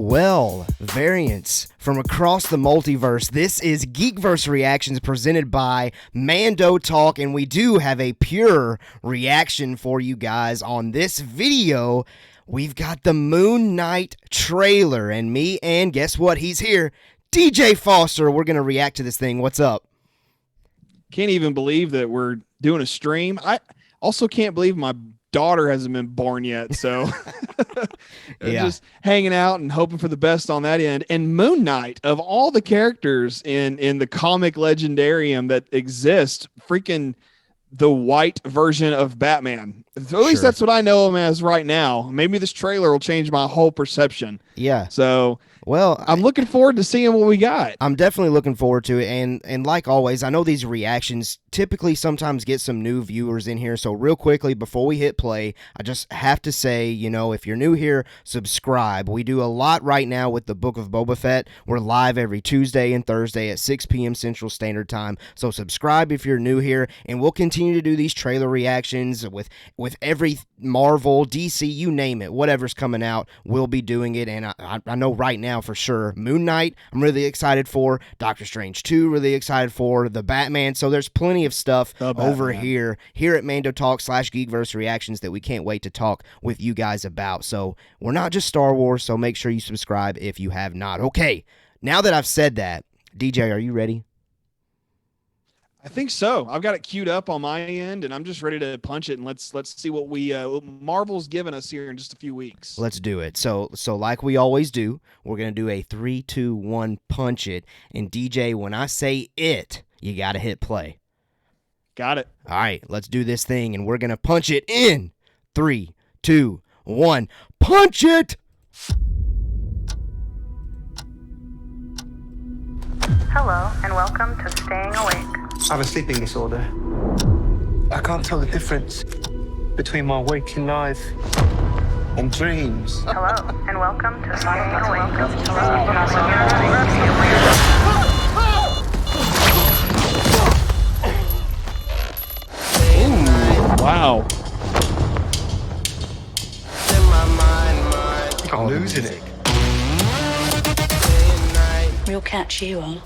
Well, variants from across the multiverse. This is Geekverse Reactions presented by Mando Talk, and we do have a pure reaction for you guys on this video. We've got the Moon Knight trailer, and me and guess what? He's here, DJ Foster. We're going to react to this thing. What's up? Can't even believe that we're doing a stream. I also can't believe my daughter hasn't been born yet, so yeah, just hanging out and hoping for the best on that end. And Moon Knight, of all the characters in the comic legendarium that exist, freaking the white version of Batman. At least that's what I know him as right now. Maybe this trailer will change my whole perception. Yeah. So well, I'm looking forward to seeing what we got. I'm definitely looking forward to it, and like always, I know these reactions typically sometimes get some new viewers in here, so real quickly before we hit play, I just have to say, you know, if you're new here, subscribe. We do a lot right now with the Book of Boba Fett. We're live every Tuesday and Thursday at 6 p.m. Central Standard Time, so subscribe if you're new here, and we'll continue to do these trailer reactions with every Marvel, DC, you name it, whatever's coming out, we'll be doing it, and I know right now for sure, Moon Knight, I'm really excited for, Doctor Strange 2, really excited for, the Batman, so there's plenty of stuff over here at Mando Talk / Geekverse Reactions that we can't wait to talk with you guys about. So we're not just Star Wars, so make sure you subscribe if you have not. Okay, now that I've said that, DJ, are you ready? I think so. I've got it queued up on my end, and I'm just ready to punch it. And let's see what what Marvel's given us here in just a few weeks. Let's do it. So like we always do, we're gonna do a 3, 2, 1, punch it. And DJ, when I say it, you gotta hit play. Got it. All right, let's do this thing, and we're gonna punch it in 3, 2, 1, punch it. Hello, and welcome to Staying Awake. I have a sleeping disorder. I can't tell the difference between my waking life and dreams. Hello, and welcome to Staying Awake. Ooh, wow. I think I'm losing it. We'll catch you on.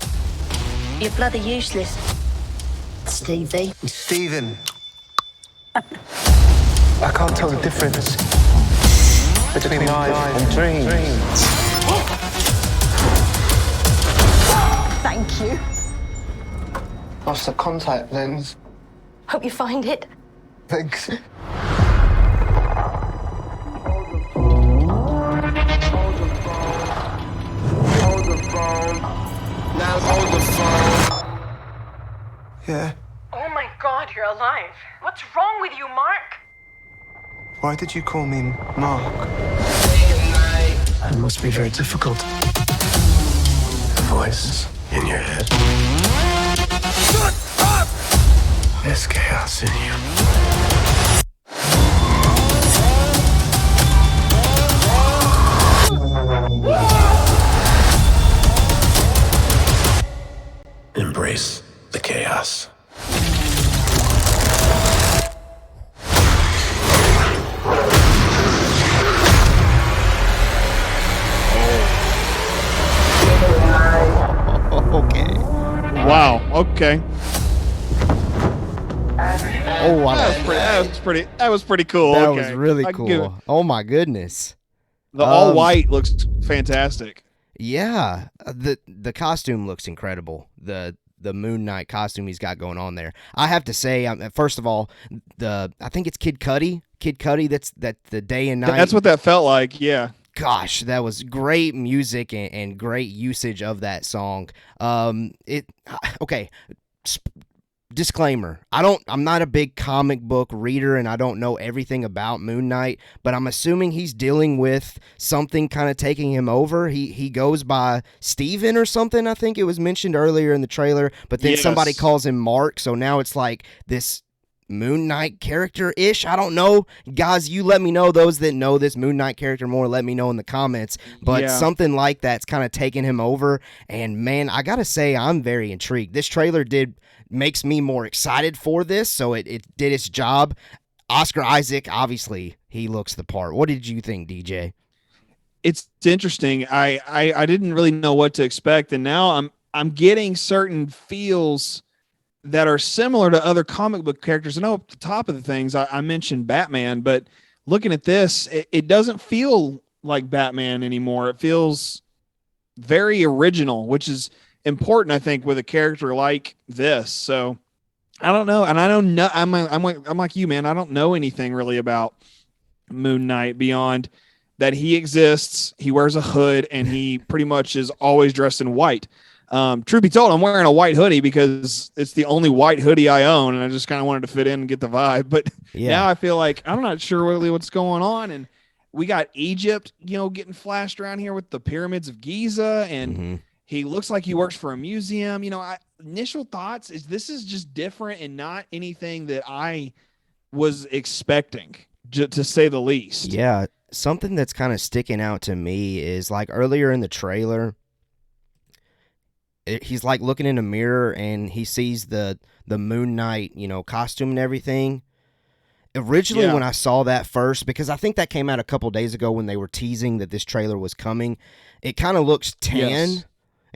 You're bloody useless, Stevie. Stephen. I can't tell the difference between life and dreams. Thank you. Lost the contact lens. Hope you find it. Thanks. Now hold the phone. Yeah. Oh my God, you're alive. What's wrong with you, Mark? Why did you call me Mark? It must be very difficult. The voice in your head. Shut up! There's chaos in you. Embrace the chaos. Okay. Wow. Okay. Oh, wow. That was pretty cool. That okay. was really I can give it- cool. Oh my goodness. The all white looks fantastic. Yeah, the costume looks incredible. The Moon Knight costume he's got going on there. I have to say, first of all, I think it's Kid Cudi. Kid Cudi. That's the day and night. That's what that felt like. Yeah. Gosh, that was great music and great usage of that song. Okay. Disclaimer, I'm not a big comic book reader and I don't know everything about Moon Knight, but I'm assuming he's dealing with something kind of taking him over. He goes by Steven or something, I think it was mentioned earlier in the trailer, but then somebody calls him Mark, so now it's like this Moon Knight character-ish. I don't know. Guys, you let me know. Those that know this Moon Knight character more, let me know in the comments. But something like that's kind of taking him over. And, man, I got to say, I'm very intrigued. This trailer makes me more excited for this, so it did its job. Oscar Isaac, obviously, he looks the part. What did you think, DJ? it's interesting. I didn't really know what to expect, and now I'm getting certain feels that are similar to other comic book characters. I know at the top of the things I mentioned Batman, but looking at this, it doesn't feel like Batman anymore. It feels very original, which is important, I think, with a character like this. So I don't know, and I don't know. I'm like you, man. I don't know anything really about Moon Knight beyond that he exists. He wears a hood, and he pretty much is always dressed in white. Truth be told, I'm wearing a white hoodie because it's the only white hoodie I own, and I just kind of wanted to fit in and get the vibe. But now I feel like I'm not sure really what's going on, and we got Egypt, getting flashed around here with the pyramids of Giza, and he looks like he works for a museum. Initial thoughts is this is just different and not anything that I was expecting, to say the least. Yeah, something that's kind of sticking out to me is like earlier in the trailer, he's like looking in a mirror and he sees the Moon Knight, costume and everything. Originally, when I saw that first, because I think that came out a couple days ago when they were teasing that this trailer was coming, it kind of looks tan. Yes.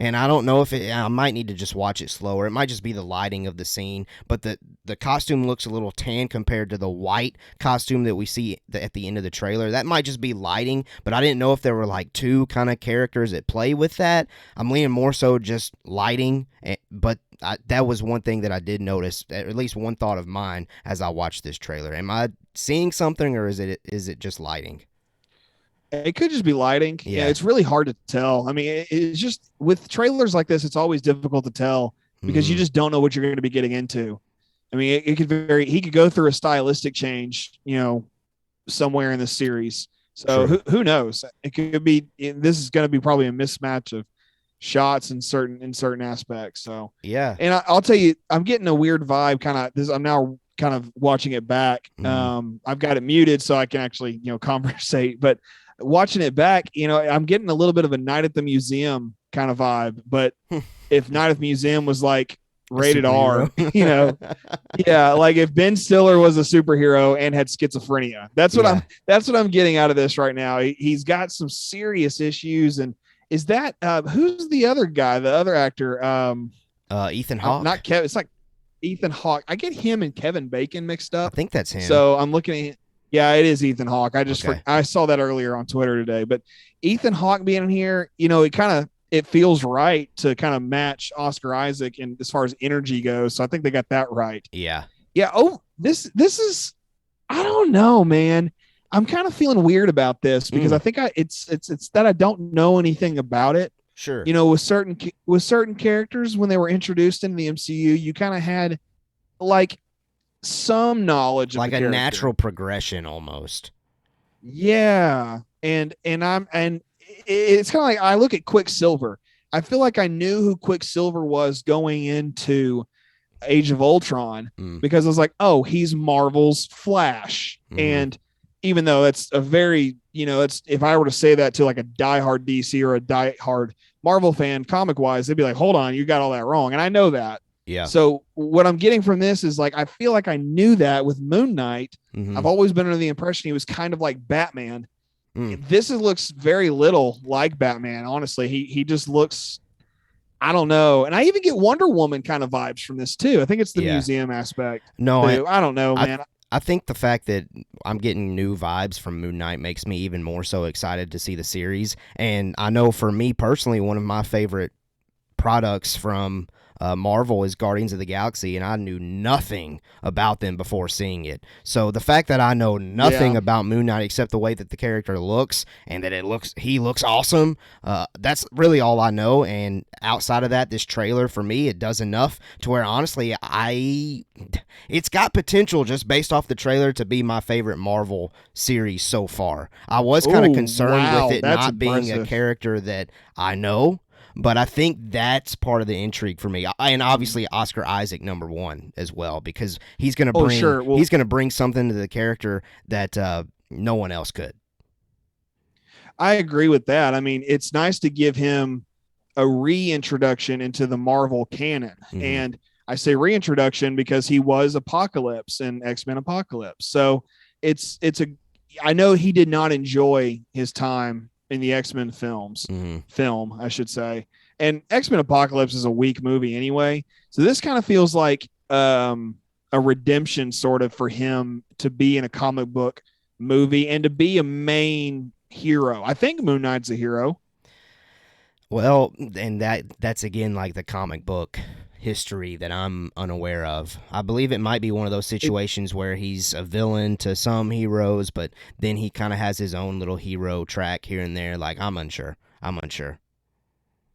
And I don't know if I might need to just watch it slower. It might just be the lighting of the scene, but the costume looks a little tan compared to the white costume that we see at the end of the trailer. That might just be lighting, but I didn't know if there were like two kind of characters that play with that. I'm leaning more so just lighting, but that was one thing that I did notice, at least one thought of mine as I watched this trailer. Am I seeing something, or is it just lighting? It could just be lighting. Yeah, it's really hard to tell. I mean, it's just with trailers like this, it's always difficult to tell because you just don't know what you're going to be getting into. I mean, he could go through a stylistic change, somewhere in the series. So who knows? It could be. This is going to be probably a mismatch of shots in certain aspects. So yeah, and I'll tell you, I'm getting a weird vibe. I'm now kind of watching it back. I've got it muted so I can actually conversate, but watching it back, I'm getting a little bit of a Night at the Museum kind of vibe. But if Night at the Museum was like rated R, yeah, like if Ben Stiller was a superhero and had schizophrenia, that's what I'm getting out of this right now. He's got some serious issues. And is that who's the other guy, the other actor? Ethan Hawke. Not Kevin. It's like Ethan Hawke. I get him and Kevin Bacon mixed up. I think that's him. So I'm looking at. Yeah, it is Ethan Hawke. I saw that earlier on Twitter today, but Ethan Hawke being in here, it feels right to kind of match Oscar Isaac and as far as energy goes. So I think they got that right. Yeah. Yeah. Oh, this is, I don't know, man. I'm kind of feeling weird about this because I think it's that I don't know anything about it. Sure. With certain characters when they were introduced into the MCU, you kind of had like some knowledge of like the a character. Natural progression almost. Yeah. And it's kind of like I look at Quicksilver. I feel like I knew who Quicksilver was going into Age of Ultron because I was like, oh, he's Marvel's Flash. And even though that's a very, it's, if I were to say that to like a diehard DC or a diehard Marvel fan comic wise, they'd be like, hold on, you got all that wrong. And I know that. Yeah. So what I'm getting from this is like, I feel like I knew that with Moon Knight. I've always been under the impression he was kind of like Batman. This looks very little like Batman. Honestly, he just looks, I don't know. And I even get Wonder Woman kind of vibes from this too. I think it's the museum aspect. No, I don't know, man. I think the fact that I'm getting new vibes from Moon Knight makes me even more so excited to see the series. And I know for me personally, one of my favorite products from Marvel is Guardians of the Galaxy, and I knew nothing about them before seeing it. So the fact that I know nothing about Moon Knight except the way that the character looks and that he looks awesome, that's really all I know. And outside of that, this trailer for me, it does enough to where honestly, it's got potential just based off the trailer to be my favorite Marvel series so far. I was kind of concerned with it not being a character that I know. But I think that's part of the intrigue for me, and obviously Oscar Isaac #1 as well, because he's going to bring he's going to bring something to the character that no one else could. I agree with that. I mean, it's nice to give him a reintroduction into the Marvel canon, and I say reintroduction because he was Apocalypse in X-Men Apocalypse. So I know he did not enjoy his time in the X-Men films, Mm-hmm. film, I should say. And X-Men Apocalypse is a weak movie anyway. So this kind of feels like a redemption sort of for him to be in a comic book movie and to be a main hero. I think Moon Knight's a hero. Well, and that's again like the comic book history that I'm unaware of. I believe it might be one of those situations where he's a villain to some heroes, but then he kind of has his own little hero track here and there. Like, I'm unsure.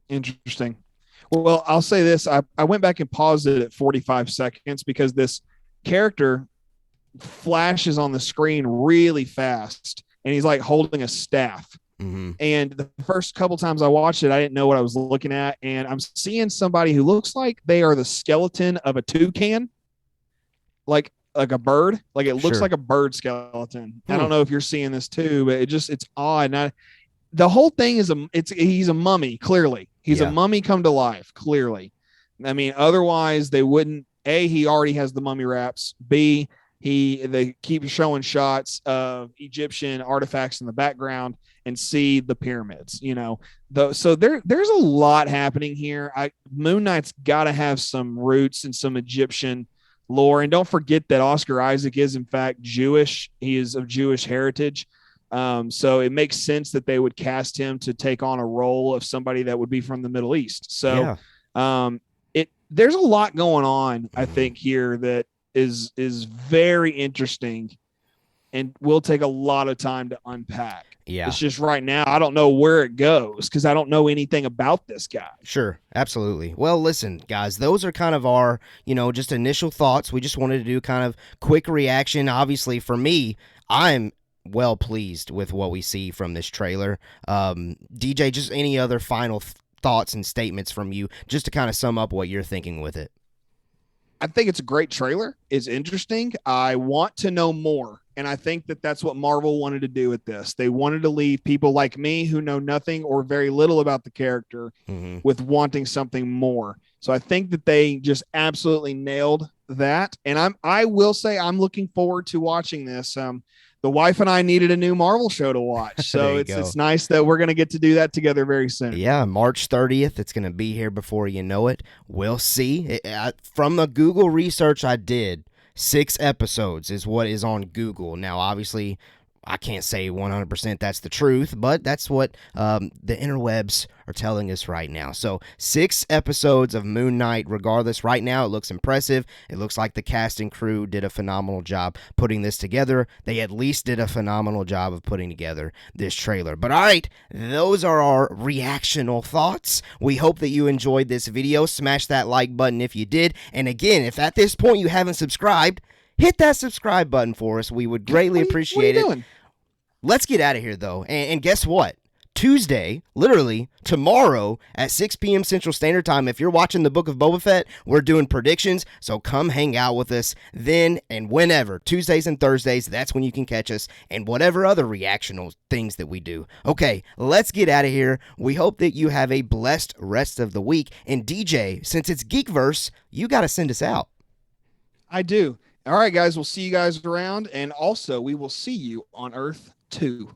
Interesting. Well, I'll say this. I went back and paused it at 45 seconds because this character flashes on the screen really fast and he's like holding a staff. Mm-hmm. And the first couple times I watched it, I didn't know what I was looking at. And I'm seeing somebody who looks like they are the skeleton of a toucan, like a bird. Like it looks Sure. like a bird skeleton. I don't know if you're seeing this too, but it's odd. And the whole thing is he's a mummy. Clearly, he's Yeah. a mummy come to life. Clearly, I mean, otherwise they wouldn't. A, he already has the mummy wraps. B, they keep showing shots of Egyptian artifacts in the background, and C, the pyramids. So there's a lot happening here. Moon Knight's got to have some roots and some Egyptian lore, and don't forget that Oscar Isaac is in fact Jewish. He is of Jewish heritage. So it makes sense that they would cast him to take on a role of somebody that would be from the Middle East. So, there's a lot going on, I think, here that is very interesting and will take a lot of time to unpack. Yeah. It's just right now, I don't know where it goes because I don't know anything about this guy. Sure, absolutely. Well, listen, guys, those are kind of our, just initial thoughts. We just wanted to do kind of quick reaction. Obviously, for me, I'm well pleased with what we see from this trailer. DJ, just any other final thoughts and statements from you just to kind of sum up what you're thinking with it? I think it's a great trailer. It's interesting. I want to know more. And I think that that's what Marvel wanted to do with this. They wanted to leave people like me who know nothing or very little about the character with wanting something more. So I think that they just absolutely nailed that. And I will say I'm looking forward to watching this. The wife and I needed a new Marvel show to watch. So it's nice that we're going to get to do that together very soon. Yeah, March 30th. It's going to be here before you know it. We'll see. From the Google research I did, 6 episodes is what is on Google. Now, obviously, I can't say 100% that's the truth, but that's what the interwebs are telling us right now. So 6 episodes of Moon Knight. Regardless, right now it looks impressive. It looks like the cast and crew did a phenomenal job putting this together. They at least did a phenomenal job of putting together this trailer. But all right, those are our reactional thoughts. We hope that you enjoyed this video. Smash that like button if you did. And again, if at this point you haven't subscribed, hit that subscribe button for us. We would greatly appreciate it. Let's get out of here, though. And guess what? Tuesday, literally tomorrow at 6 p.m. Central Standard Time, if you're watching the Book of Boba Fett, we're doing predictions. So come hang out with us then and whenever. Tuesdays and Thursdays, that's when you can catch us and whatever other reactional things that we do. Okay, let's get out of here. We hope that you have a blessed rest of the week. And DJ, since it's Geekverse, you got to send us out. I do. All right, guys, we'll see you guys around. And also, we will see you on Earth 2.